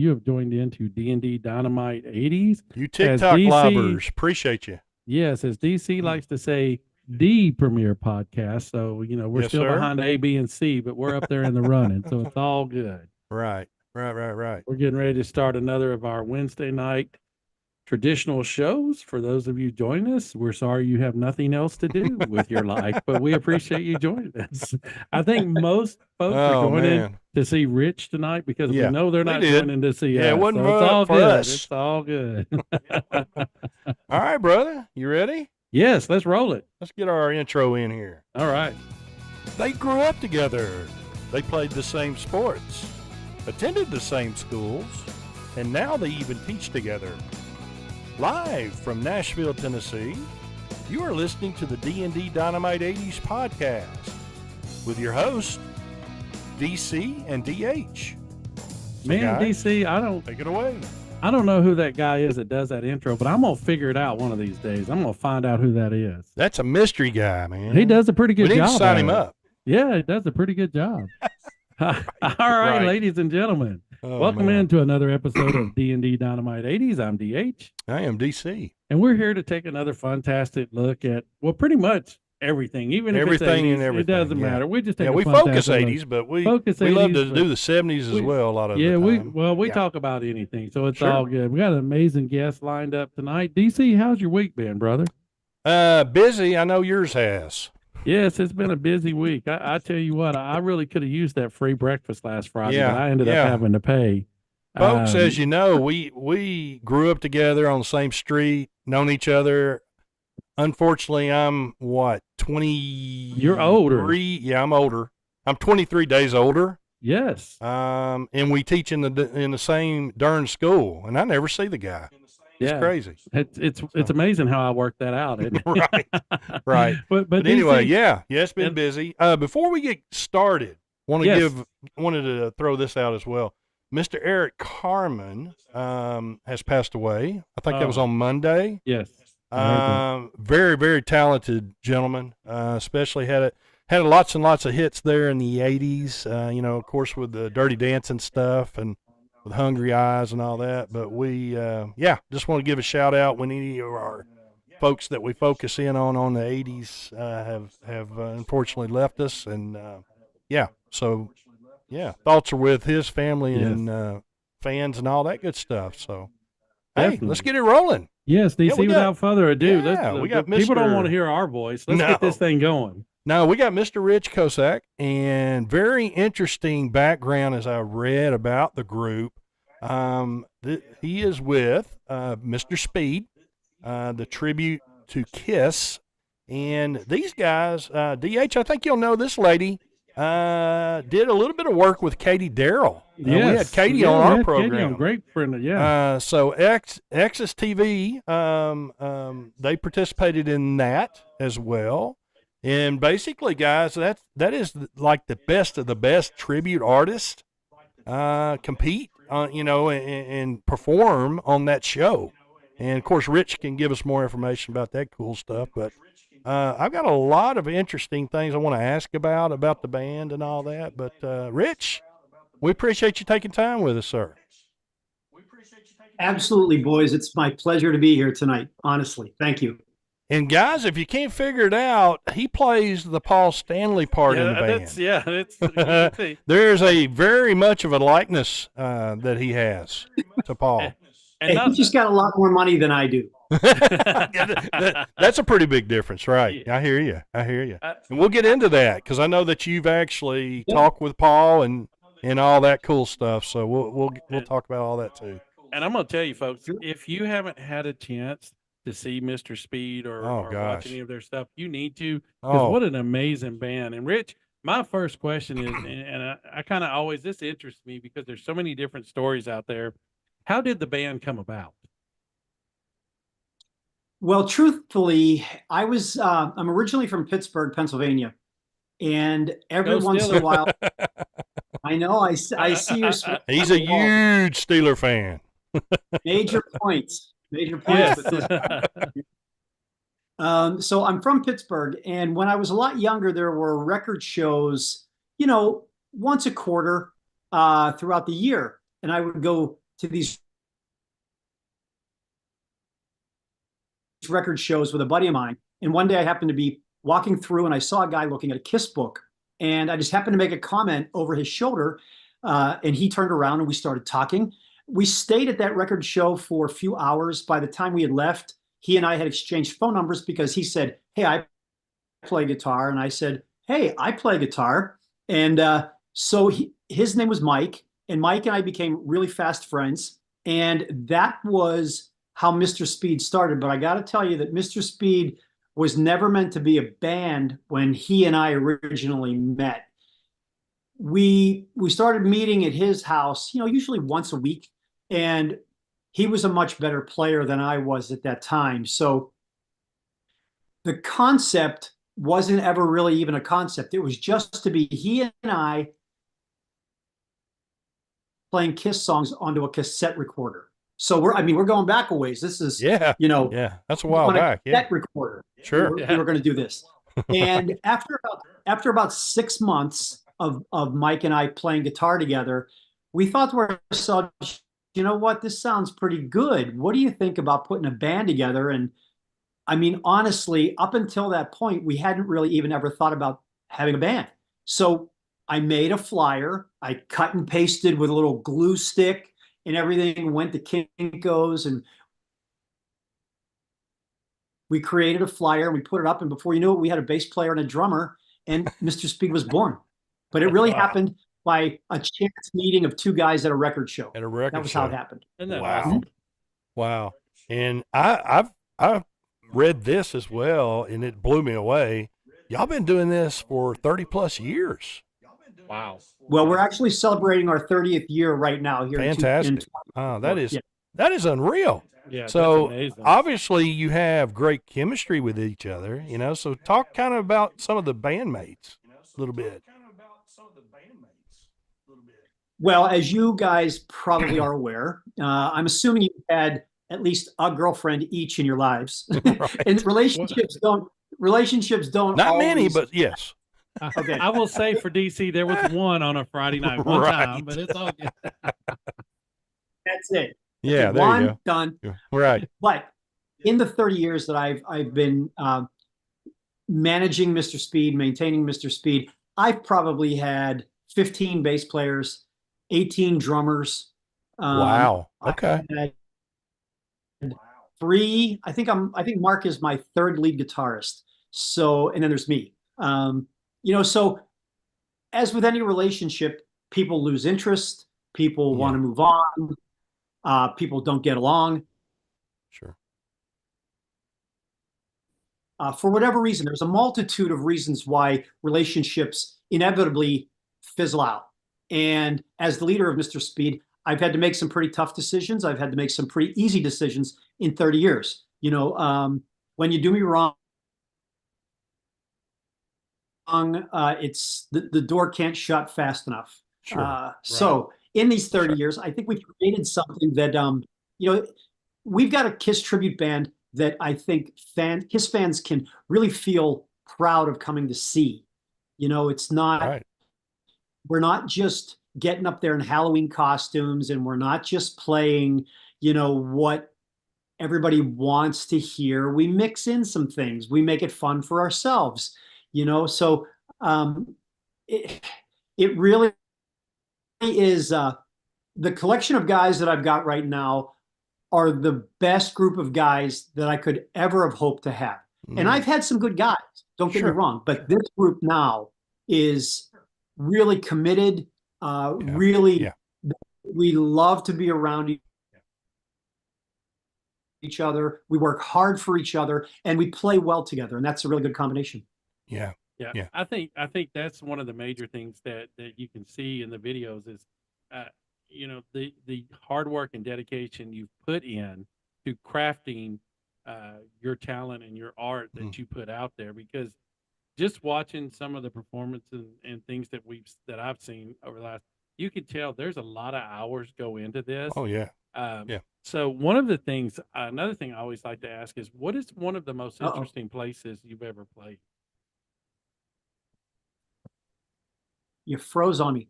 you have joined into D&D Dynamite 80s. You TikTok lobbers, appreciate you. Yes, as DC likes to say, the premier podcast. So, we're still behind A, B, and C, but we're up there in the running. So it's all good. Right. We're getting ready to start another of our Wednesday night traditional shows. For those of you joining us, we're sorry you have nothing else to do with your life, but we appreciate you joining us. I think most folks are joining to see Rich tonight because we know they're not joining to see us. It wasn't so it's all for good. us. It's all good. All right, brother. You ready? Yes, let's roll it. Let's get our intro in here. All right. They grew up together. They played the same sports, attended the same schools, and now they even teach together. Live from Nashville, Tennessee, you are listening to the D&D Dynamite 80s podcast with your hosts, DC and DH. So Man, guys, DC, take it away. I don't know who that guy is that does that intro, but I'm going to figure it out one of these days. I'm going to find out who that is. That's a mystery guy, man. He does a pretty good job. We need to sign him up. Yeah, he does a pretty good job. All right, ladies and gentlemen. Welcome into another episode of D&D Dynamite 80s. I'm DH. I am DC. And we're here to take another fantastic look at, well, pretty much everything. Even if everything it's 80s, and everything. It doesn't matter. We just take we focus 80s, but we love to do the 70s as well a lot of the time. We talk about anything, so it's all good. We got an amazing guest lined up tonight. DC, how's your week been, brother? Busy. I know yours has. Yes, it's been a busy week. I tell you what, I really could have used that free breakfast last Friday, but I ended up having to pay. Folks, as you know, we grew up together on the same street, known each other. Unfortunately, I'm 20. You're older. Yeah, I'm older. I'm 23 days older. Yes. And we teach in the same darn school, and I never see the guy. It's crazy. It's amazing how I worked that out. Isn't it? right. But anyway, it's been busy. Before we get started, wanted to throw this out as well. Mr. Eric Carmen has passed away. I think that was on Monday. Yes. Very, very talented gentleman. Especially had lots and lots of hits there in the 80s. Of course, with the Dirty Dancing stuff and with Hungry Eyes and all that. But we, just want to give a shout out when any of our folks that we focus in on the 80s have unfortunately left us. And, thoughts are with his family and fans and all that good stuff. So, hey, let's get it rolling. Yes, DC, without further ado, we got people don't want to hear our voice. Let's get this thing going. No, we got Mr. Rich Kosak, and very interesting background as I read about the group. He is with Mr. Speed, the tribute to Kiss, and these guys, DH, I think you'll know this lady, did a little bit of work with Katie Darrell. We had Katie on our program. Katie on, great friend, so X's TV, they participated in that as well. And basically, guys, that is like the best of the best tribute artists compete, and perform on that show. And of course, Rich can give us more information about that cool stuff. But I've got a lot of interesting things I want to ask about the band and all that. But Rich, we appreciate you taking time with us, sir. Absolutely, boys. It's my pleasure to be here tonight. Honestly, thank you. And guys, if you can't figure it out, he plays the Paul Stanley part in the band. There's a very much of a likeness that he has to Paul. And he's just got a lot more money than I do. That's a pretty big difference, right? I hear you. And we'll get into that because I know that you've actually talked with Paul and all that cool stuff. So we'll talk about all that too. And I'm going to tell you, folks, if you haven't had a chance to see Mr. Speed or watch any of their stuff, you need to, because what an amazing band. And Rich, my first question is, and I kind of always, this interests me because there's so many different stories out there. How did the band come about? Well, truthfully, I'm originally from Pittsburgh, Pennsylvania. And every once in a while, I know I see your. He's a huge Steeler fan. Major points. Yes. So I'm from Pittsburgh, and when I was a lot younger, there were record shows, once a quarter throughout the year, and I would go to these record shows with a buddy of mine. And one day I happened to be walking through and I saw a guy looking at a Kiss book. And I just happened to make a comment over his shoulder. And he turned around and we started talking. We stayed at that record show for a few hours. By the time we had left, he and I had exchanged phone numbers because he said, "Hey, I play guitar." And I said, "Hey, I play guitar." And so his name was Mike. And Mike and I became really fast friends. And that was how Mr. Speed started. But I got to tell you that Mr. Speed was never meant to be a band when he and I originally met. We started meeting at his house, usually once a week. And he was a much better player than I was at that time. So the concept wasn't ever really even a concept. It was just to be he and I playing Kiss songs onto a cassette recorder. So we're going back a ways. This is, that's a while back. Cassette recorder. Sure. We were going to do this. And after about 6 months of Mike and I playing guitar together, we thought to ourselves, you know what, this sounds pretty good. What do you think about putting a band together? And I mean, honestly, up until that point, we hadn't really even ever thought about having a band. So I made a flyer. I cut and pasted with a little glue stick and everything, went to Kinko's, and we created a flyer and we put it up. And before you knew it, we had a bass player and a drummer, and Mr. Speed was born. But it really happened by a chance meeting of two guys at a record show. At a record show. That was how it happened. Wow. And I've read this as well, and it blew me away. Y'all been doing this for 30 plus years. Wow. Well, we're actually celebrating our 30th year right now here. Fantastic. That is unreal. Yeah. So obviously you have great chemistry with each other, so talk kind of about some of the bandmates a little bit. Well, as you guys probably are aware, I'm assuming you've had at least a girlfriend each in your lives. Right. And relationships don't Not always, many, but yes. Okay. I will say for DC, there was one on a Friday night one time, but it's all good. That's it. Yeah, okay, there one, you go. Done. Yeah, right. But in the 30 years that I've been managing Mr. Speed, maintaining Mr. Speed, I've probably had 15 bass players, 18 drummers. Wow. Okay. Three. I think Mark is my third lead guitarist. So, and then there's me. So as with any relationship, people lose interest. People want to move on. People don't get along. Sure. For whatever reason, there's a multitude of reasons why relationships inevitably fizzle out. And as the leader of Mr. Speed, I've had to make some pretty tough decisions. I've had to make some pretty easy decisions in 30 years. When you do me wrong, it's the door can't shut fast enough. Sure. So in these 30 years, I think we've created something that, we've got a Kiss tribute band that I think Kiss fans can really feel proud of coming to see. It's not, we're not just getting up there in Halloween costumes, and we're not just playing, what everybody wants to hear. We mix in some things. We make it fun for ourselves, so it really is the collection of guys that I've got right now are the best group of guys that I could ever have hoped to have. And I've had some good guys, don't get me wrong, but this group now is really committed. We love to be around each other. We work hard for each other, and we play well together. And that's a really good combination. Yeah. I think that's one of the major things that you can see in the videos is, the hard work and dedication you've put in to crafting your talent and your art that you put out there. Because just watching some of the performances and things that I've seen over the last, you can tell there's a lot of hours go into this. Oh yeah. So one of the things, another thing I always like to ask is, what is one of the most interesting places you've ever played? You froze on me.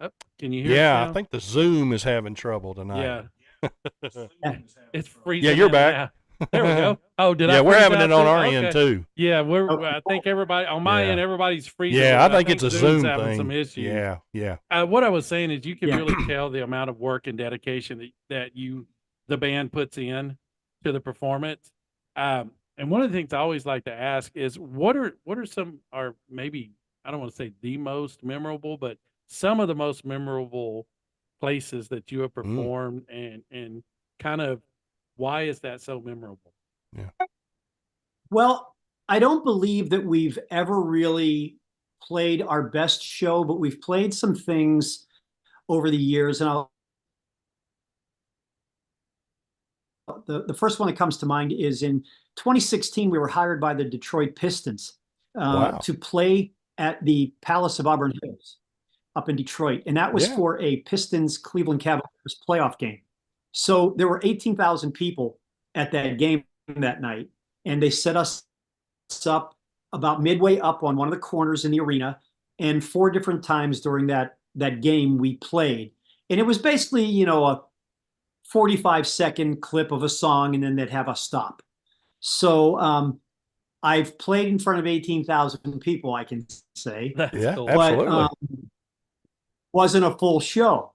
Oh, can you hear us Yeah, I now? think the Zoom is having trouble tonight. Yeah. It's freezing. Yeah, you're out back. now. There we go. Oh, did I Yeah, we're freeze having out it on too? our Okay. end too. Yeah, Okay. I think everybody on my Yeah. end, everybody's freezing. Yeah, I but think it's a Zoom's Zoom having thing. some issues. Yeah, yeah. What I was saying is, you can Yeah. really tell the amount of work and dedication that the band puts in to the performance. And one of the things I always like to ask is, what are some, or maybe I don't want to say the most memorable, but some of the most memorable places that you have performed, and kind of why is that so memorable? Well, I don't believe that we've ever really played our best show, but we've played some things over the years. And the first one that comes to mind is in 2016, we were hired by the Detroit Pistons Wow. to play at the Palace of Auburn Hills up in Detroit. And that was Yeah. for a Pistons Cleveland Cavaliers playoff game. So there were 18,000 people at that game that night. And they set us up about midway up on one of the corners in the arena. And 4 different times during that game we played. And it was basically, you know, a 45-second clip of a song, and then they'd have us stop. So I've played in front of 18,000 people, I can say. That's Yeah, cool. absolutely. But wasn't a full show.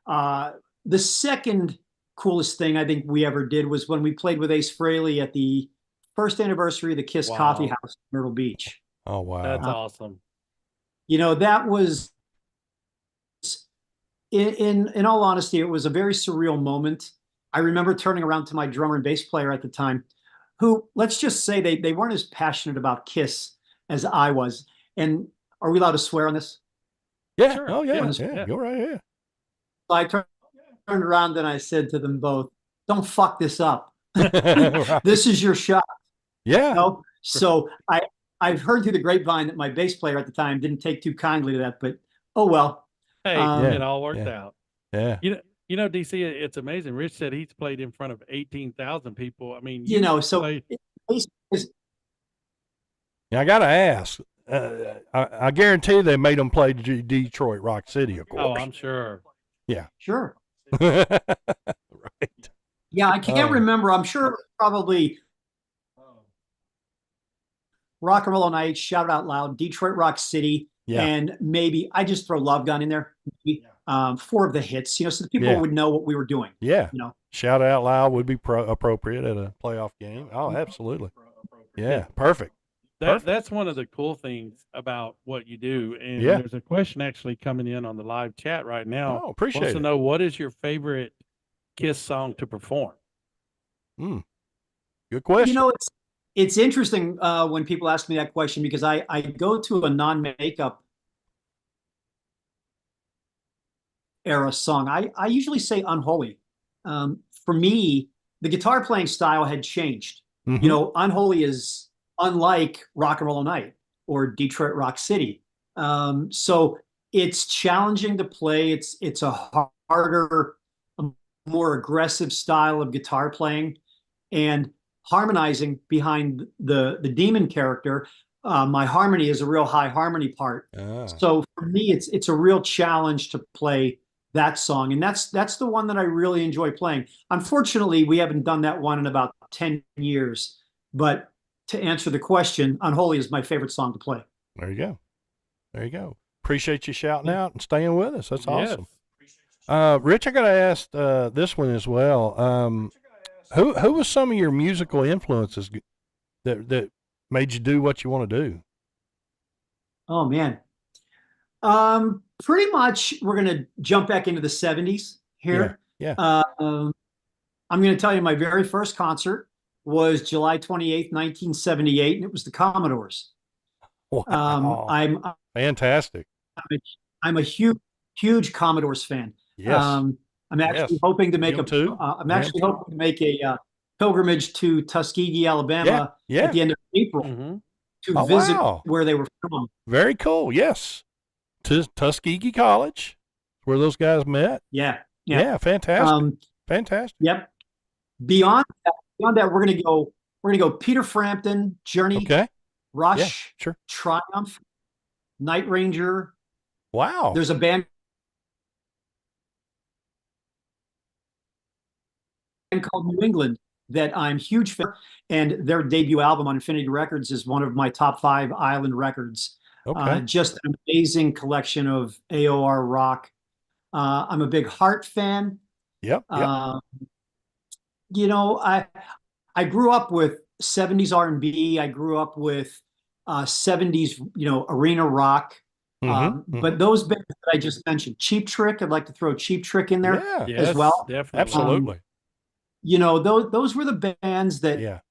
The second coolest thing I think we ever did was when we played with Ace Frehley at the first anniversary of the Kiss Wow. Coffee House in Myrtle Beach. Oh, wow. That's awesome. You know, that was, in all honesty, it was a very surreal moment. I remember turning around to my drummer and bass player at the time, who, let's just say, they weren't as passionate about Kiss as I was. And are we allowed to swear on this? Yeah. Sure. Oh, yeah. Yeah. Yeah. Go right ahead. So I turned around and I said to them both, "Don't fuck this up. Right. This is your shot." Yeah. You know? So I've heard through the grapevine that my bass player at the time didn't take too kindly to that, but oh well. Hey, Yeah. it all worked out. Yeah. You know, DC, it's amazing. Rich said he's played in front of 18,000 people. I mean, You know, so played- Yeah, I got to ask. I guarantee they made them play Detroit Rock City, of course. oh, I'm sure. sure. Right. Yeah, I can't Oh. remember. I'm sure it was probably Rock and Roll Night, Shout It Out Loud, Detroit Rock City, Yeah. and maybe I just throw Love Gun in there. Maybe, 4 of the hits, you know, so the people Yeah. would know what we were doing. Yeah. You know, Shout out loud would be appropriate at a playoff game. Oh, absolutely. Yeah. Perfect. Perfect. That's one of the cool things about what you do. And Yeah. there's a question actually coming in on the live chat right now. Oh, appreciate Wants to it. know, what is your favorite Kiss song to perform? Good question. you know, it's interesting when people ask me that question, because I go to a non-makeup era song. I usually say Unholy. For me, the guitar playing style had changed. Mhm. You know, Unholy is unlike Rock and Roll All Night or Detroit Rock City. So it's challenging to play. It's a harder, more aggressive style of guitar playing, and harmonizing behind the demon character. My harmony is a real high harmony part. Ah. So for me, it's a real challenge to play that song, and that's the one that I really enjoy playing. Unfortunately, we haven't done that one in about 10 years. But to answer the question, Unholy is my favorite song to play. There you go. There you go. Appreciate you shouting out and staying with us. That's awesome. Rich, I got to ask this one as well. Who was some of your musical influences that made you do what you want to do? Oh man. Pretty much we're gonna jump back into the 70s here. Yeah. I'm gonna tell you, my very first concert was July 28th, 1978, and it was the Commodores. Wow. I'm Fantastic. I'm a huge Commodores fan. Yes. I'm actually Yes. hoping to make Me too. I'm actually hoping to make a pilgrimage to Tuskegee, Alabama Yeah. at the end of April Mm-hmm. to Oh, visit wow. where they were from. Very cool. Yes. Tuskegee College, where those guys met. Yeah. Yeah. Fantastic. Um, Fantastic. Yep. Beyond that, we're gonna go Peter Frampton, Journey, Okay. Rush, Sure. Triumph, Night Ranger. Wow. There's a band called New England that I'm huge fan, and their debut album on Infinity Records is one of my top 5 island records. Okay. Just an amazing collection of AOR rock. I'm a big Heart fan. Yep. You know, I grew up with 70s R&B. I grew up with 70s, arena rock. But those bands that I just mentioned, Cheap Trick, I'd like to throw Cheap Trick in there as well. Definitely. Absolutely. Those were the bands that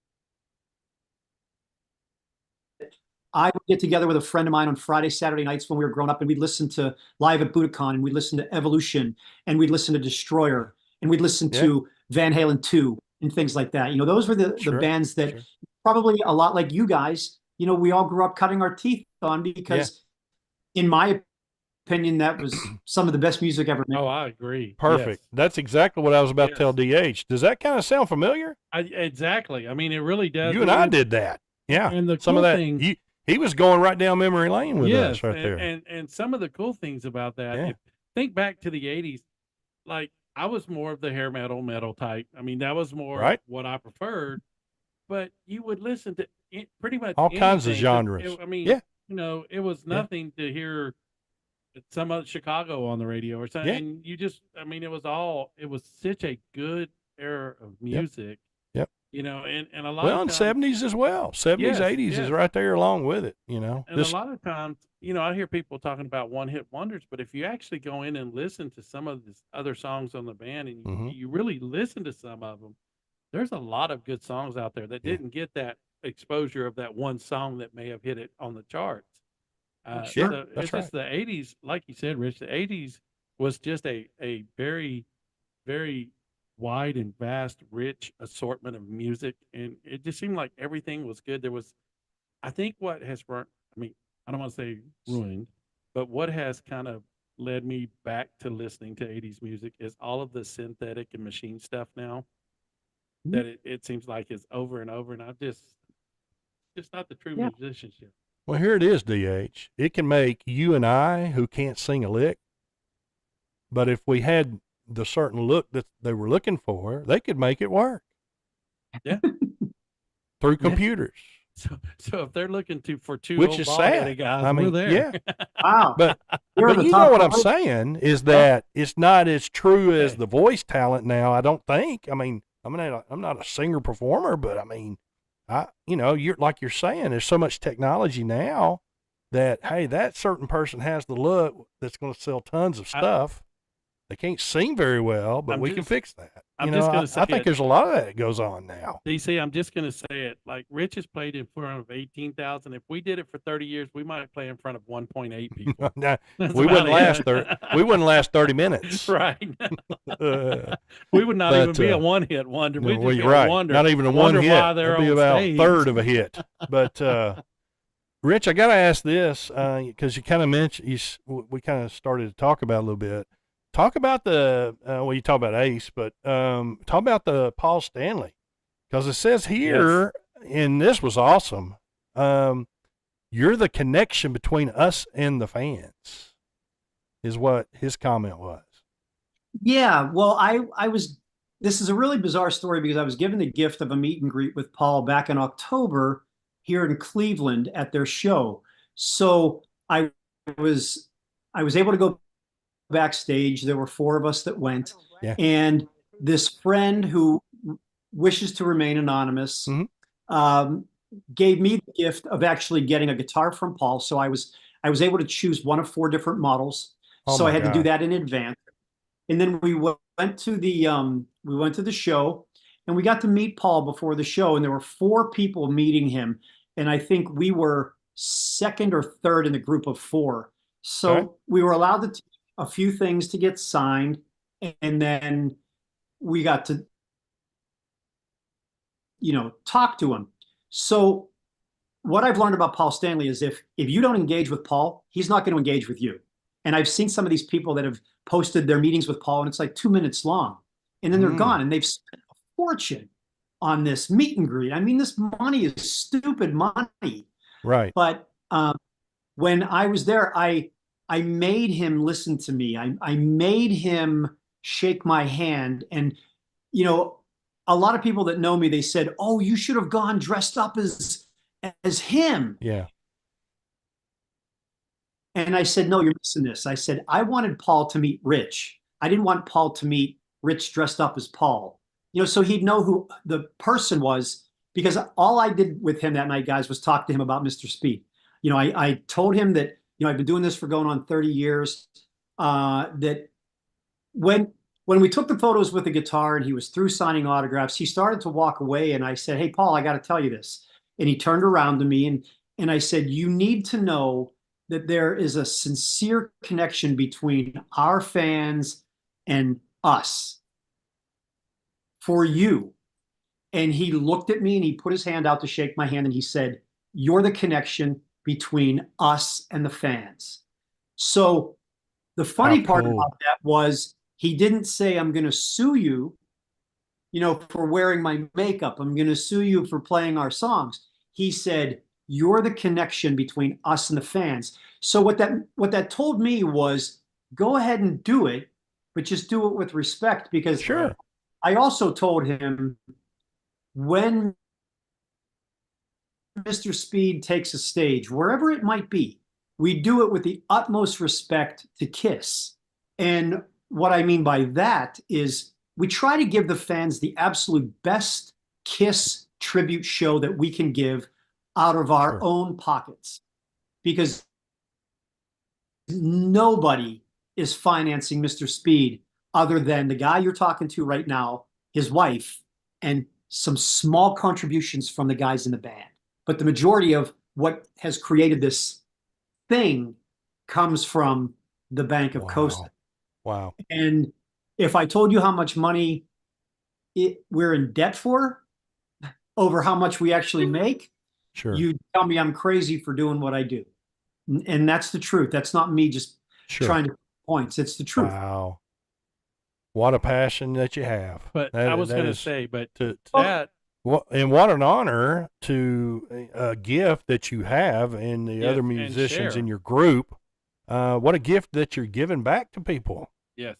I would get together with a friend of mine on Friday, Saturday nights when we were growing up, and we'd listen to Live at Budokan, and we'd listen to Evolution, and we'd listen to Destroyer, and we'd listen to Van Halen 2 and things like that. Those were the bands that probably a lot like you guys, we all grew up cutting our teeth on because in my opinion, that was some of the best music ever made. Oh, I agree. Perfect. Yes. That's exactly what I was about to tell DH. Does that kind of sound familiar? Exactly. I mean, it really does. You and I did that. Yeah. And the some cool of that, thing, he was going right down memory lane with us right there. And some of the cool things about that, think back to the 80s, like I was more of the hair metal type. I mean, that was more what I preferred, but you would listen to pretty much all kinds of genres. It was nothing to hear some other Chicago on the radio or something. And you just, it was such a good era of music. Yep. And a lot of times, 70s as well. 70s, 80s is right there along with it, And a lot of times, I hear people talking about one-hit wonders, but if you actually go in and listen to some of the other songs on the band and you really listen to some of them, there's a lot of good songs out there that didn't get that exposure of that one song that may have hit it on the charts. So it's just the 80s, like you said, Rich, the 80s was just a very, very wide and vast, rich assortment of music. And it just seemed like everything was good. There was, I think what has burnt, I don't want to say ruined, but what has kind of led me back to listening to 80s music is all of the synthetic and machine stuff now that it seems like is over and over. And just not the true musicianship. Well, here it is, DH. It can make you and I, who can't sing a lick, but if we had the certain look that they were looking for, they could make it work. Yeah. Through computers. So if they're looking for two which old is sad. guys, we're there. Yeah. Wow. But you know what I'm saying is that it's not as true as the voice talent now, I don't think. I'm not a singer performer, but you're like you're saying, there's so much technology now that, hey, that certain person has the look that's going to sell tons of stuff. They can't sing very well, but we can fix that. I think there's a lot of that goes on now. DC, I'm just going to say it. Like Rich has played in front of 18,000. If we did it for 30 years, we might play in front of 1.8 people. No, we wouldn't last 30 minutes. Right. We would not even be a one-hit wonder. We'd just be a wonder. Not even a one hit. It'd be about a third of a hit. But Rich, I got to ask this because you kind of mentioned, we kind of started to talk about it a little bit. Talk about you talk about Ace, but talk about the Paul Stanley, because it says here, and this was awesome, you're the connection between us and the fans, is what his comment was. Yeah, well, this is a really bizarre story because I was given the gift of a meet and greet with Paul back in October here in Cleveland at their show. So I was able to go backstage. There were 4 of us that went, and this friend who wishes to remain anonymous gave me the gift of actually getting a guitar from Paul. So I was able to choose one of 4 different models. So I had to do that in advance, and then we went to the show, and we got to meet Paul before the show, and there were 4 people meeting him, and I think we were second or third in the group of 4. So we were allowed to take a few things to get signed, and then we got to talk to him. So what I've learned about Paul Stanley is if you don't engage with Paul, he's not going to engage with you. And I've seen some of these people that have posted their meetings with Paul, and it's like 2 minutes long, and then they're gone, and they've spent a fortune on this meet and greet. This money is stupid money. Right. But when I was there, I made him listen to me. I made him shake my hand. And, a lot of people that know me, they said, "Oh, you should have gone dressed up as him." Yeah. And I said, "No, you're missing this." I said, "I wanted Paul to meet Rich. I didn't want Paul to meet Rich dressed up as Paul. So he'd know who the person was, because all I did with him that night, guys, was talk to him about Mr. Speed. I told him that, I've been doing this for going on 30 years, that when we took the photos with the guitar and he was through signing autographs, he started to walk away, and I said, "Hey, Paul, I got to tell you this." And he turned around to me and I said, "You need to know that there is a sincere connection between our fans and us for you." And he looked at me and he put his hand out to shake my hand and he said, "You're the connection between us and the fans." So the funny part about that was he didn't say, "I'm going to sue you, for wearing my makeup. I'm going to sue you for playing our songs." He said, "You're the connection between us and the fans." So what that told me was, go ahead and do it, but just do it with respect, because Sure. I also told him, when Mr. Speed takes a stage, wherever it might be, we do it with the utmost respect to Kiss. And what I mean by that is we try to give the fans the absolute best Kiss tribute show that we can give out of our own pockets, because nobody is financing Mr. Speed other than the guy you're talking to right now, his wife, and some small contributions from the guys in the band. But the majority of what has created this thing comes from the Bank of Costa. Wow. And if I told you how much money we're in debt for over how much we actually make, Sure. you'd tell me I'm crazy for doing what I do. And that's the truth. That's not me just trying to points. It's the truth. Wow. What a passion that you have. But I was going to say, but and what an honor to a gift that you have and the other musicians in your group. What a gift that you're giving back to people. Yes.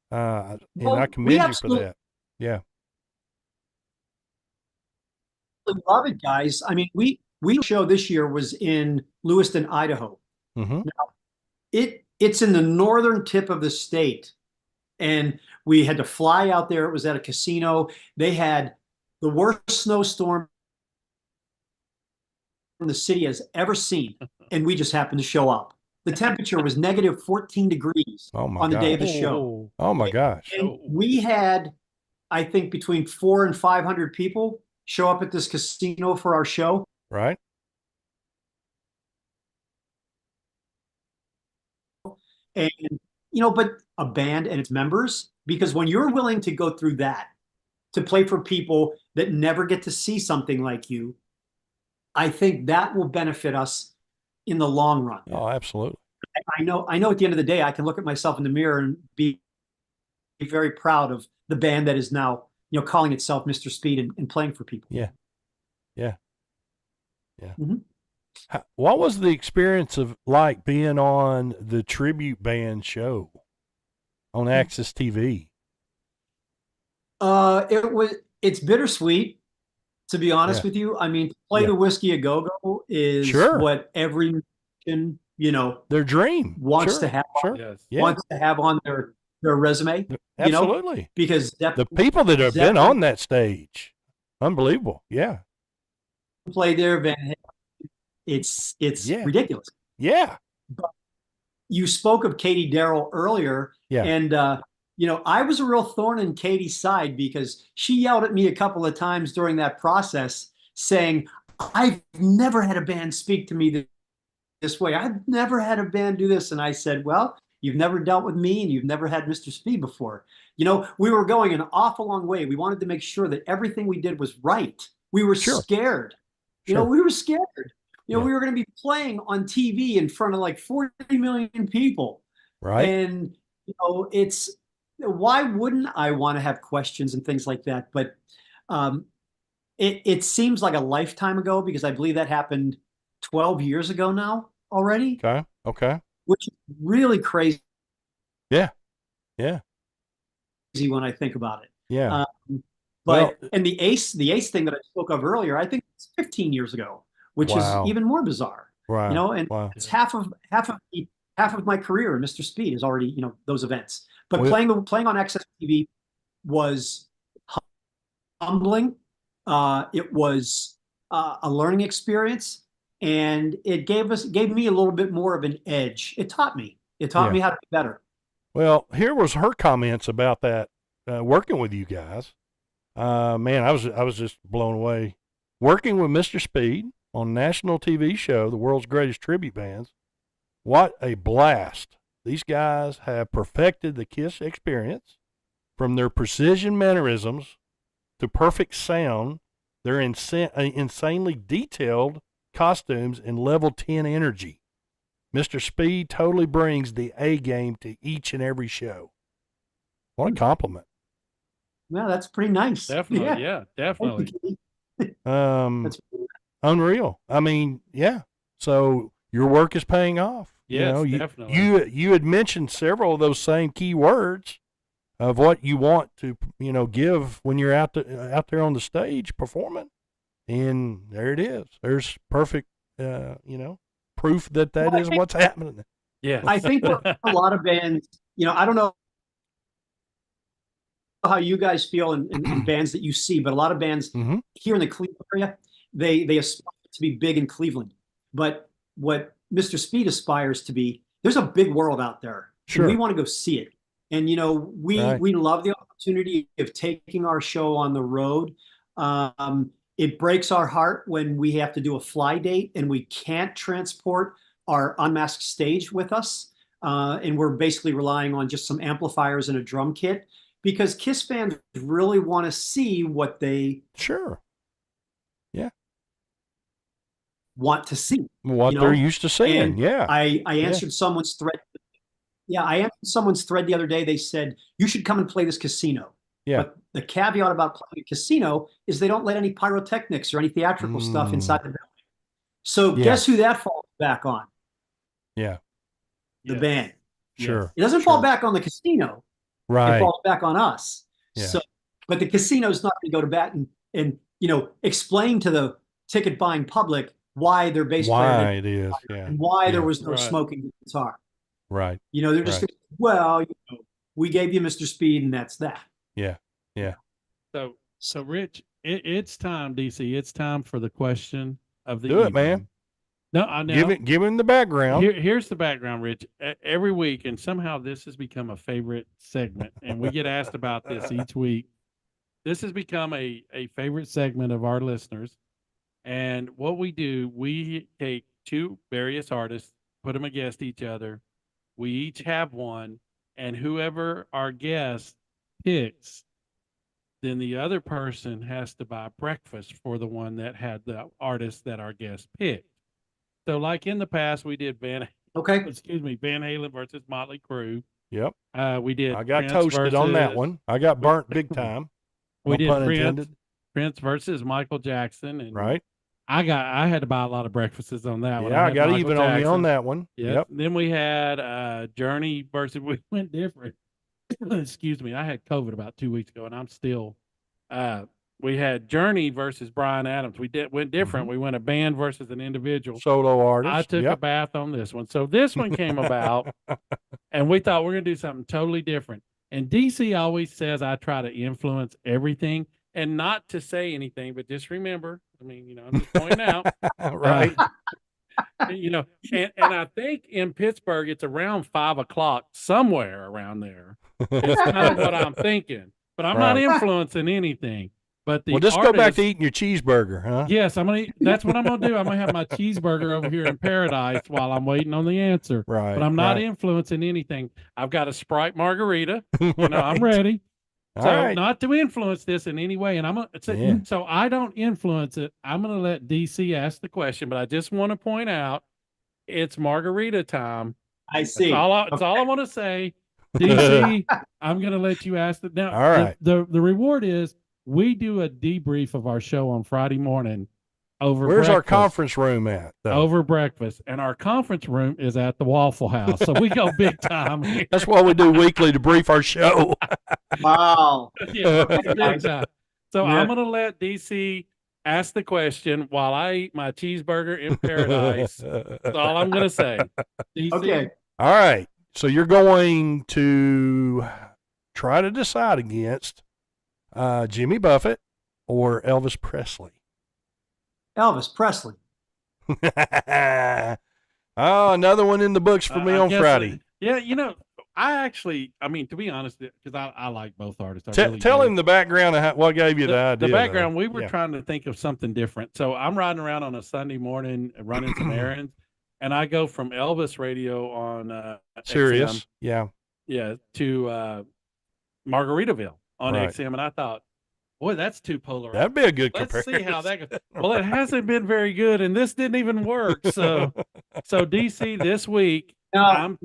And I commend you for that. Yeah. Love it, guys. I mean, we show this year was in Lewiston, Idaho. Mm-hmm. Now, it's in the northern tip of the state, and we had to fly out there. It was at a casino. They had the worst snowstorm the city has ever seen, and we just happened to show up. The temperature was negative 14 degrees on the day of the show. Oh my gosh! And we had, I think, between 400 and 500 people show up at this casino for our show. Right. And, but a band and its members, because when you're willing to go through that, to play for people that never get to see something like you, I think that will benefit us in the long run. Oh, absolutely. I know at the end of the day, I can look at myself in the mirror and be very proud of the band that is now, calling itself Mr. Speed and playing for people. Yeah. Yeah. Yeah. Mm-hmm. What was the experience of like being on the tribute band show on Access TV? It's bittersweet, to be honest with you. I mean, to play the Whiskey a Go-Go is what every musician, their dream wants to have wants to have on their resume. Absolutely. Because the people that have been on that stage, unbelievable. Yeah. Play there, Van Halen. It's ridiculous. Yeah. But you spoke of Katie Darrell earlier. Yeah. And I was a real thorn in Katie's side, because she yelled at me a couple of times during that process saying, "I've never had a band speak to me this way. I've never had a band do this." And I said, "Well, you've never dealt with me and you've never had Mr. Speed before." We were going an awful long way. We wanted to make sure that everything we did was right. We were scared. We were scared. We were going to be playing on TV in front of like 40 million people. Right. And, why wouldn't I want to have questions and things like that? But it seems like a lifetime ago, because I believe that happened 12 years ago now already. Okay. Which is really crazy. Yeah. Yeah. When I think about it. Yeah. But Well, and the ace thing that I spoke of earlier, I think it's 15 years ago, which is wow. even more bizarre. Wow. And Wow. it's half of my career. Mr. Speed is already those events. But Well, playing on Access TV was humbling. It was a learning experience, and it gave me a little bit more of an edge. It taught me. It taught Yeah. me how to be better. Well, here was her comments about that working with you guys. Man, I was just blown away. Working with Mr. Speed on national TV show, the world's greatest tribute bands. What a blast! These guys have perfected the Kiss experience, from their precision mannerisms to perfect sound. Their insanely detailed costumes and level 10 energy. Mr. Speed totally brings the A game to each and every show. What a compliment. Yeah, that's pretty nice. Definitely. Yeah. Yeah, definitely. That's Unreal. I mean, yeah. So your work is paying off. Yes, you, definitely. you had mentioned several of those same key words of what you want to give when you're out there on the stage performing, and there it is. There's perfect proof that is what's happening. Yes. I think for a lot of bands, I don't know how you guys feel in bands that you see, but a lot of bands Mhm. here in the Cleveland area, they aspire to be big in Cleveland. But what Mr. Speed aspires to be, there's a big world out there. Sure. And we want to go see it. And Right. we love the opportunity of taking our show on the road. It breaks our heart when we have to do a fly date and we can't transport our unmasked stage with us. And we're basically relying on just some amplifiers and a drum kit, because Kiss fans really want to see what they Sure. Yeah. want to see. What they're used to seeing. And Yeah. I answered someone's thread. Yeah, I answered someone's thread the other day. They said, you should come and play this casino. Yeah. But the caveat about playing a casino is they don't let any pyrotechnics or any theatrical stuff inside the building. So Yeah. guess who that falls back on? Yeah. The Yes. band. Sure. It doesn't fall back on the casino. It Right. falls back on us. Yeah. So, but the casino's not going to go to bat and explain to the ticket buying public why their bass player Why didn't it is. retire Yeah. and why there Yeah. was no Right. smoking guitar. Right. They're just Right. gonna, well, we gave you Mr. Speed and that's that. Yeah. Yeah. So Rich, it's time, DC. It's time for the question of the Do it, evening. man. No, I know. Give him the background. Here's the background, Rich. Every week, and somehow this has become a favorite segment, and we get asked about this each week. This has become a favorite segment of our listeners. And what we do, we take two various artists, put them against each other. We each have one, and whoever our guest picks, then the other person has to buy breakfast for the one that had the artist that our guest picked. So, like in the past, we did Van Halen versus Motley Crue. Yep. We did. I got Prince toasted on that versus- one. I got burnt big time. We No did pun Prince, intended. Prince versus Michael Jackson, and Right. I had to buy a lot of breakfasts on that one. Yeah, I had got Michael even on me Jackson. on that one. Yep. Then we had Journey versus. We went different. Excuse me. I had COVID about 2 weeks ago, and I'm still. We had Journey versus Brian Adams. We went different. We went a band versus an individual. Solo artist. I took a bath on this one. So this one came about, and we thought we're going to do something totally different. And DC always says I try to influence everything, and not to say anything, but just remember, I mean, I'm just pointing out. Right. And I think in Pittsburgh, it's around 5 o'clock, somewhere around there. It's kind of what I'm thinking, but I'm not Right. influencing anything. But the Well, just go back artist- to eating your cheeseburger, huh? Yes, that's what I'm gonna do. I'm gonna have my cheeseburger over here in paradise while I'm waiting on the answer. Right. But I'm not right. influencing anything. I've got a Sprite margarita. I'm Right. ready. All So right. not to influence this in any way. And I'm Yeah. so I don't influence it. I'm gonna let DC ask the question, but I just want to point out it's margarita time. I see. That's all I want to say. DC, I'm gonna let you ask it now. All right. The reward is we do a debrief of our show on Friday morning over Where's our breakfast. conference room at? Though? Over breakfast, and our conference room is at the Waffle House, so we go big time here. That's what we do weekly to brief our show. Wow. Yeah, big time. So Yeah. I'm going to let DC ask the question while I eat my cheeseburger in paradise. That's all I'm going to say. DC? Okay. All right. So you're going to try to decide against Jimmy Buffett or Elvis Presley. Elvis Presley. Oh, another one in the books for me I on guess, Friday. Yeah, I mean, to be honest, because I like both artists. Tell him the background of what gave you the idea. The background, though. we were Yeah. trying to think of something different. So I'm riding around on a Sunday morning, running some errands, and I go from Elvis radio on Sirius. XM, to Margaritaville on Right. XM, and I thought, boy, that's too polarized. That'd be a good Let's comparison. see how that goes. Well, it hasn't been very good, and this didn't even work. So DC this week, No.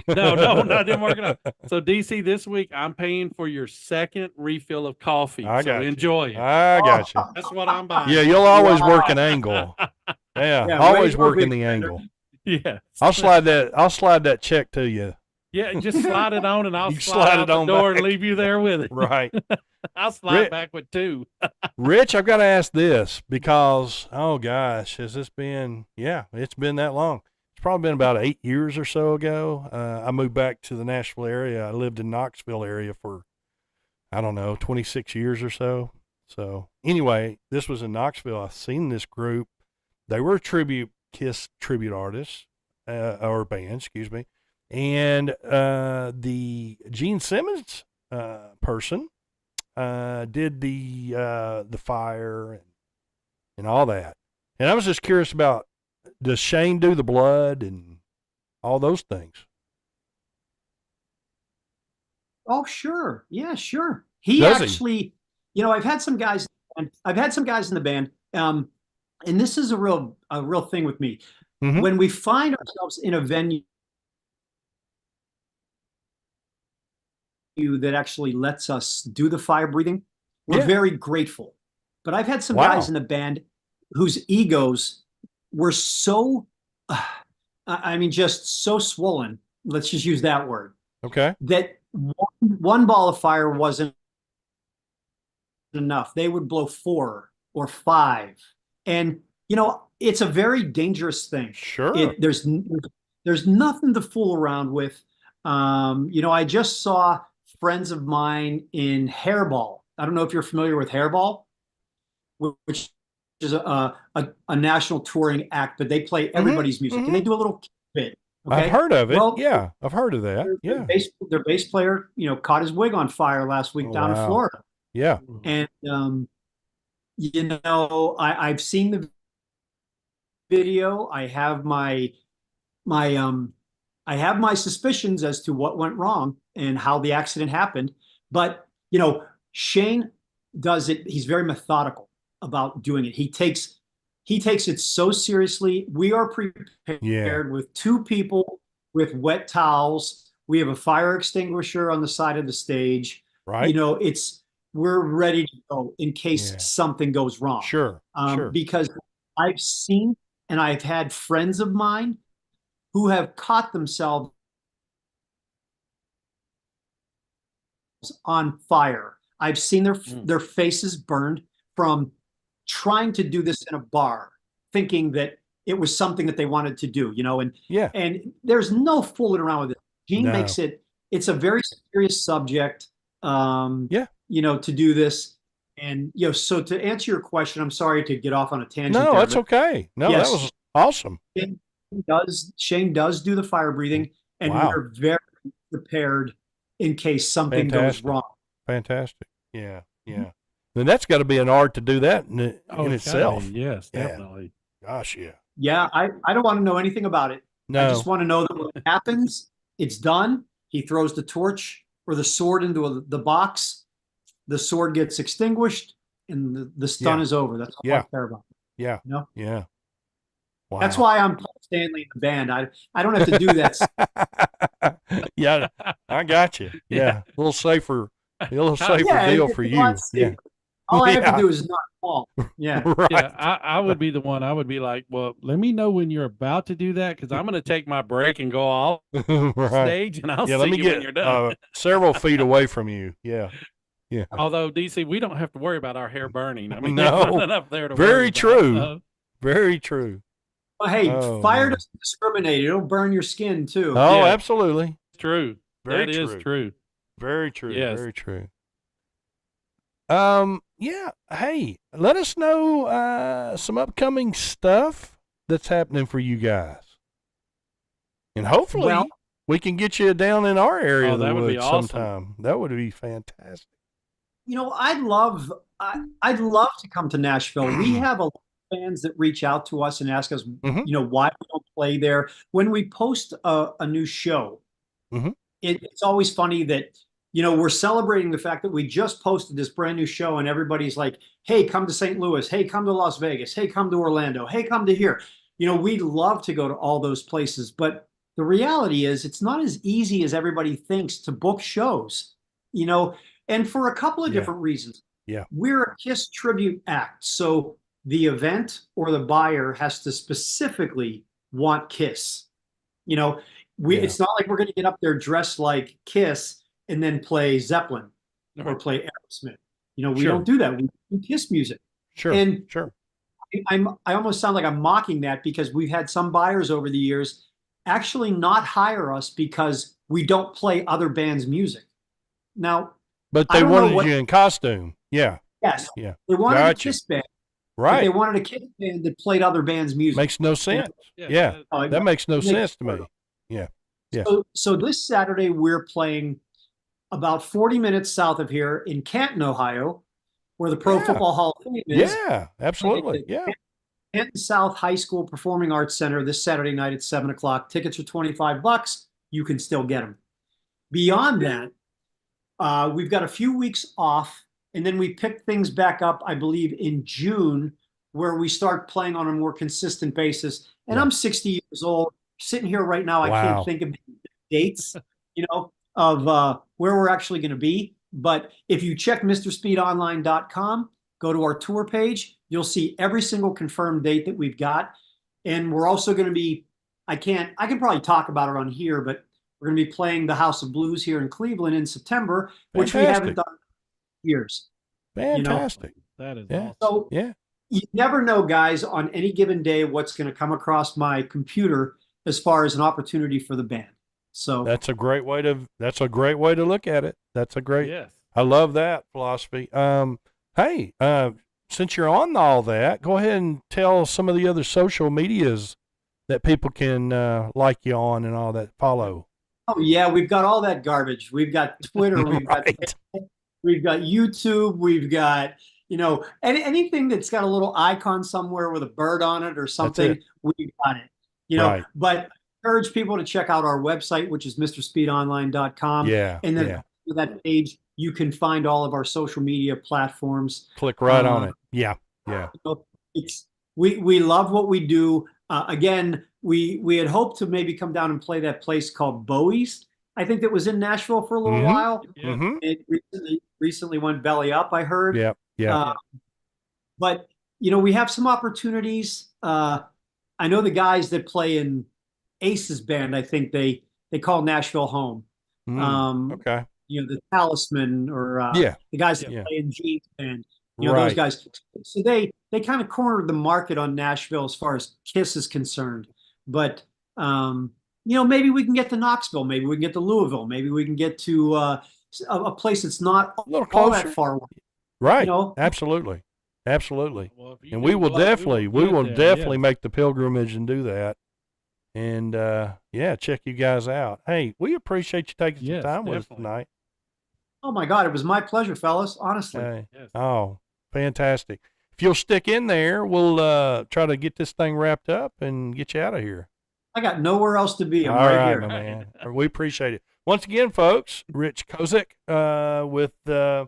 no, that didn't work enough. So DC this week, I'm paying for your second refill of coffee. I so got you. enjoy it. I got you. That's what I'm buying. Yeah, you'll always Wow. work an angle. Yeah, Yeah, always way to go, working big the fan. angle. Yeah. I'll slide that check to you. Yeah, just slide it on, and I'll You slide slide out it the on door back. and leave you there with it. Right. I'll slide Rick- back with two. Rich, I've got to ask this because, oh gosh, has this been, it's been that long. It's probably been about 8 years or so ago. I moved back to the Nashville area. I lived in Knoxville area for, 26 years or so. So anyway, this was in Knoxville. I've seen this group. They were Kiss tribute artists, or band, excuse me. And the Gene Simmons person did the fire and all that. And I was just curious about, does Shane do the blood and all those things? Oh, sure. Yeah, sure. He Does he? actually, I've had some guys in the band. And this is a real thing with me. Mhm. When we find ourselves in a venue that actually lets us do the fire breathing, we're Yeah. very grateful. But I've had some Wow. guys in the band whose egos were so, just so swollen. Let's just use that word. Okay. That one ball of fire wasn't enough. They would blow 4 or 5. And, it's a very dangerous thing. Sure. There's nothing to fool around with. I just saw friends of mine in Hairball. I don't know if you're familiar with Hairball, which is a national touring act, but they play everybody's music and they do a little bit. Okay? I've heard of it. Well, Yeah, I've heard of that. Yeah. Their bass player, caught his wig on fire last week down in Wow. Florida. Yeah. And I've seen the video. I have my suspicions as to what went wrong and how the accident happened. But Shane does it. He's very methodical about doing it. He takes it so seriously. We are prepared with 2 people with wet towels. We have a fire extinguisher on the side of the stage. Right. We're ready to go in case something goes wrong. Sure. Sure. Because I've seen and I've had friends of mine who have caught themselves on fire. I've seen their faces burned from trying to do this in a bar, thinking that it was something that they wanted to do, and there's no fooling around with it. Gene makes it's a very serious subject, to do this. And, so to answer your question, I'm sorry to get off on a tangent. No, there, that's okay. No, yes, that was awesome. Shane does do the fire breathing, and we're very prepared in case something goes wrong. Fantastic. Yeah. Yeah. Then that's got to be an art to do that in itself. Yes, definitely. Gosh, yeah. Yeah, I don't want to know anything about it. No. I just want to know that when it happens, it's done. He throws the torch or the sword into the box. The sword gets extinguished, and the stun is over. That's all I care about. Yeah. Yeah. Wow. That's why I'm Paul Stanley in the band. I don't have to do that. Yeah, I got you. Yeah, a little safer deal for you. Yeah. All I have to do is not fall. Yeah. Right. Yeah, I would be the one. I would be like, well, let me know when you're about to do that, because I'm going to take my break and go off Right. stage, and I'll see let me you get when you're done. several feet away from you. Yeah. Yeah. Although DC, we don't have to worry about our hair burning. I mean, No. there's nothing up there to Very worry about. true. Very true. Well, hey, Oh, fire man. doesn't discriminate. It'll burn your skin too. Oh, Yeah. absolutely. True. Very That is true. true. Very true. Yes. Very true. Yeah. Hey, let us know some upcoming stuff that's happening for you guys, and hopefully Well- we can get you down in our area Oh, of the that would be woods awesome. sometime. That would be fantastic. I'd love to come to Nashville. We have a lot of fans that reach out to us and ask us, Mhm. why we don't play there. When we post a new show, Mhm. it's always funny that, we're celebrating the fact that we just posted this brand new show and everybody's like, hey, come to St. Louis. Hey, come to Las Vegas. Hey, come to Orlando. Hey, come to here. We'd love to go to all those places, but the reality is it's not as easy as everybody thinks to book shows, and for a couple of Yeah. different reasons. Yeah. We're a KISS tribute act. So the event or the buyer has to specifically want KISS. Yeah. It's not like we're going to get up there dressed like KISS and then play Zeppelin or play Aerosmith. We Sure. don't do that. We do KISS music. Sure. And Sure. I almost sound like I'm mocking that because we've had some buyers over the years actually not hire us because we don't play other bands' music. Now, But I they don't know wanted what- you in costume. Yeah. yes, Yeah. they wanted Gotcha. a KISS band. But Right. they wanted a KISS band that played other bands' music. Makes no sense. Yeah. That makes no sense to me. Yeah. Yeah. So this Saturday we're playing about 40 minutes south of here in Canton, Ohio, where the Pro Yeah. Football Hall of Fame is. Yeah. Absolutely. Yeah. Canton South High School Performing Arts Center this Saturday night at 7:00. Tickets are $25. You can still get them. Beyond that, we've got a few weeks off, and then we pick things back up, I believe, in June, where we start playing on a more consistent basis. And Yeah. I'm 60 years old, sitting here right now. I Wow. can't think of dates, of where we're actually going to be. But if you check MrSpeedOnline.com, go to our tour page, you'll see every single confirmed date that we've got. And we're also going to be, I can probably talk about it on here, but we're going to be playing the House of Blues here in Cleveland in September, which we haven't done in years. Fantastic. That is Yeah. awesome. So Yeah. you never know, guys, on any given day what's going to come across my computer as far as an opportunity for the band. So That's a great way to look at it. That's a great Yes. I love that philosophy. Hey, since you're on all that, go ahead and tell some of the other social medias that people can like you on and all that, follow. oh yeah, we've got all that garbage. We've got Twitter, Right. we've got YouTube, we've got anything that's got a little icon somewhere with a bird on it or something. it. We've got it. Right. But I encourage people to check out our website, which is MrSpeedOnline.com. Yeah. And then yeah. to that page, you can find all of our social media platforms. Click right on it. Yeah. Yeah. It's we love what we do. Again, we had hoped to maybe come down and play that place called Bowie's. I think that was in Nashville for a little Mhm. while. Yeah. Mm-hmm. It recently went belly up, I heard. Yeah. Yeah. But we have some opportunities. I know the guys that play in Ace's band. I think they call Nashville home. Okay. The Talisman or Yeah. the guys that Yeah. play in Gene's band. Right. Those guys. So they kind of cornered the market on Nashville as far as KISS is concerned. But maybe we can get to Knoxville. Maybe we can get to Louisville. Maybe we can get to a place that's not A little all closer. that far away. Right. know? Absolutely. Absolutely. Well, if you And do we will well, definitely get there, definitely yes. make the pilgrimage and do that. And check you guys out. Hey, we appreciate you taking Yes, some time with us definitely. tonight. Oh my God, it was my pleasure, fellas. Honestly. Hey. Yes. Oh, fantastic. If you'll stick in there, we'll try to get this thing wrapped up and get you out of here. I got nowhere else to be. I'm All right right, here. my man. We appreciate it. Once again, folks, Rich Kozik with that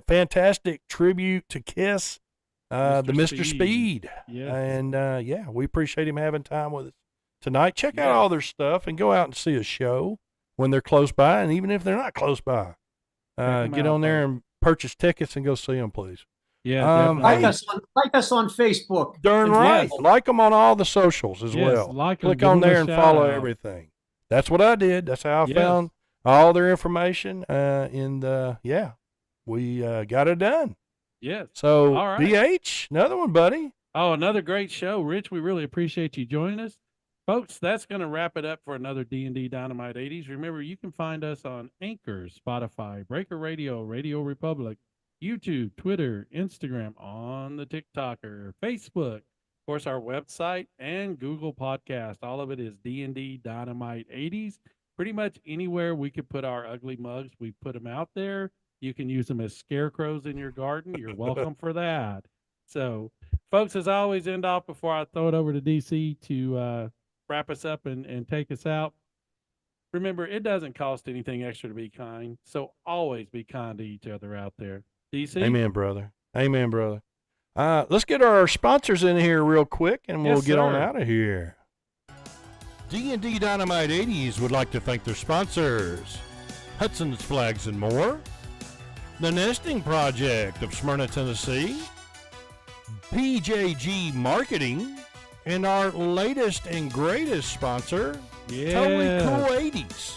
fantastic tribute to KISS, the Mr. Speed. Yes. And we appreciate him having time with us tonight. Check out Yes. all their stuff and go out and see a show when they're close by, and even if they're not close by, 'em get out, on there and purchase tickets and go see them, please. Yeah. Hey. Like us on Facebook. Darn And right. yes. Like them on all the socials as Yes, well. like 'em, Click give on 'em a there and shout follow out. everything. That's what I did. That's how I Yes. found all their information. We got it done. Yes. So, All right. DH, another one, buddy. Oh, another great show. Rich, we really appreciate you joining us. Folks, that's going to wrap it up for another D&D Dynamite 80s. Remember, you can find us on Anchor, Spotify, Breaker Radio, Radio Republic, YouTube, Twitter, Instagram, on the TikToker, Facebook, of course, our website, and Google Podcast. All of it is D&D Dynamite 80s. Pretty much anywhere we could put our ugly mugs, we put them out there. You can use them as scarecrows in your garden. You're welcome for that. So, folks, as I always end off before I throw it over to DC to wrap us up and take us out. Remember, it doesn't cost anything extra to be kind. So always be kind to each other out there. DC? Amen, brother. Amen, brother. Let's get our sponsors in here real quick, and we'll get on out of here. D&D Dynamite 80s would like to thank their sponsors, Hudson's Flags and More, The Nesting Project of Smyrna, Tennessee, PJG Marketing, and our latest and greatest sponsor, Totally Cool 80s.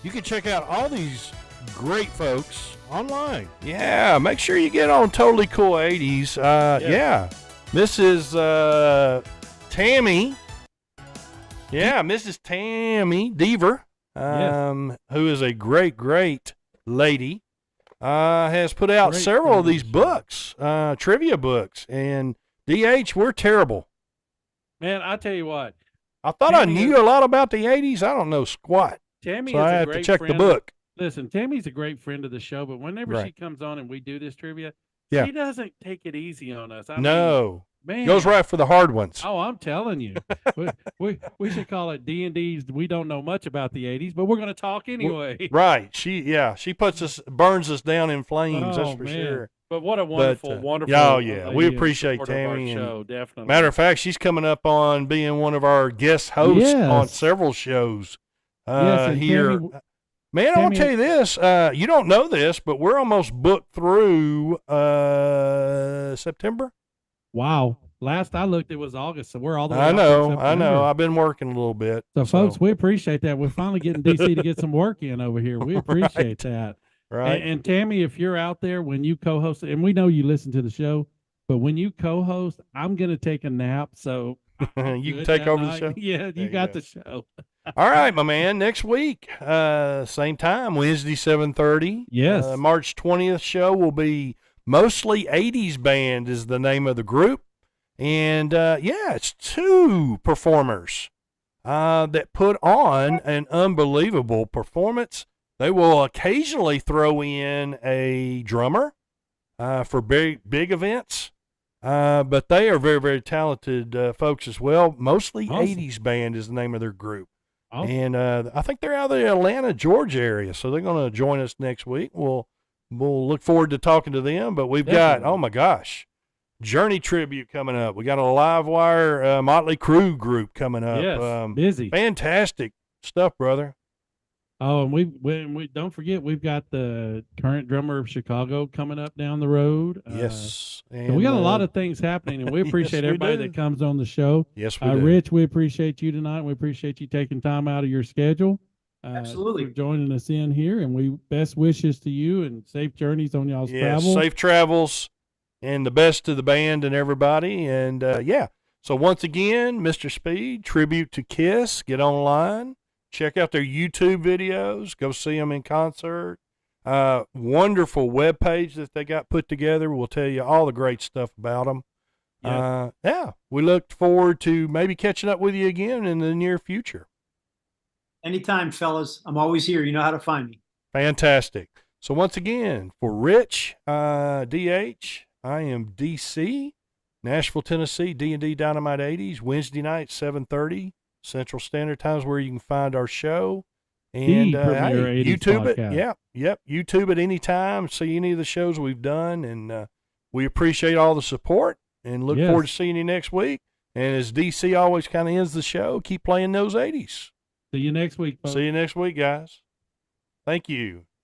You can check out all these great folks online. Yeah, make sure you get on Totally Cool 80s. Mrs. Tammy. Yeah, Mrs. Tammy Deaver, who is a great, great lady, has put out several of these books, trivia books. And DH, we're terrible. Man, I tell you what. I thought I knew a lot about the 80s. I don't know squat. Tammy so is I a have great to check friend the book. Listen, Tammy's a great friend of the show, but whenever she comes on and we do this trivia, she doesn't take it easy on us. I mean, man, goes right for the hard ones. Oh, I'm telling you. we should call it D&D's. We don't know much about the 80s, but we're going to talk anyway. Right. She burns us down in flames, that's for sure. But what a wonderful. Oh, yeah. We appreciate Tammy. Show, definitely. Matter of fact, she's coming up on being one of our guest hosts on several shows here. Tammy, man, I want to tell you this. You don't know this, but we're almost booked through September. Wow. Last I looked, it was August, so we're all the way I know. I've been working a little bit. So, folks, we appreciate that. We're finally getting DC to get some work in over here. We appreciate that. Right. And Tammy, if you're out there when you co-host, and we know you listen to the show, but when you co-host, I'm going to take a nap. So you can take over the show. Yeah, you got the show. All right, my man. Next week, same time, Wednesday, 7:30. Yes. March 20th show will be Mostly 80s Band is the name of the group. And, it's two performers that put on an unbelievable performance. They will occasionally throw in a drummer for big events, but they are very, very talented folks as well. Mostly awesome. 80s Band is the name of their group. Awesome. And I think they're out of the Atlanta, Georgia area, so they're going to join us next week. We'll look forward to talking to them, but we've got, oh my gosh, Journey tribute coming up. We got a Live Wire Motley Crue group coming up. Yes, busy. Fantastic stuff, brother. Oh, and we don't forget, we've got the current drummer of Chicago coming up down the road. Yes. And so we got a lot of things happening, and we appreciate everybody that comes on the show. Yes, we do. Rich, we appreciate you tonight. We appreciate you taking time out of your schedule. Absolutely. For joining us in here, and we best wishes to you and safe journeys on y'all's travel. Safe travels, and the best to the band and everybody. And, so once again, Mr. Speed, tribute to Kiss. Get online. Check out their YouTube videos. Go see them in concert. Wonderful webpage that they got put together. We'll tell you all the great stuff about them. Yeah. We look forward to maybe catching up with you again in the near future. Anytime, fellas. I'm always here. You know how to find me. Fantastic. So once again, for Rich, DH, I am DC, Nashville, Tennessee, D&D Dynamite 80s, Wednesday night, 7:30. Central Standard Time is where you can find our show. And YouTube podcast. it. YouTube it anytime. See any of the shows we've done. And we appreciate all the support and look forward to seeing you next week. And as DC always kind of ends the show, keep playing those 80s. See you next week, folks. See you next week, guys. Thank you.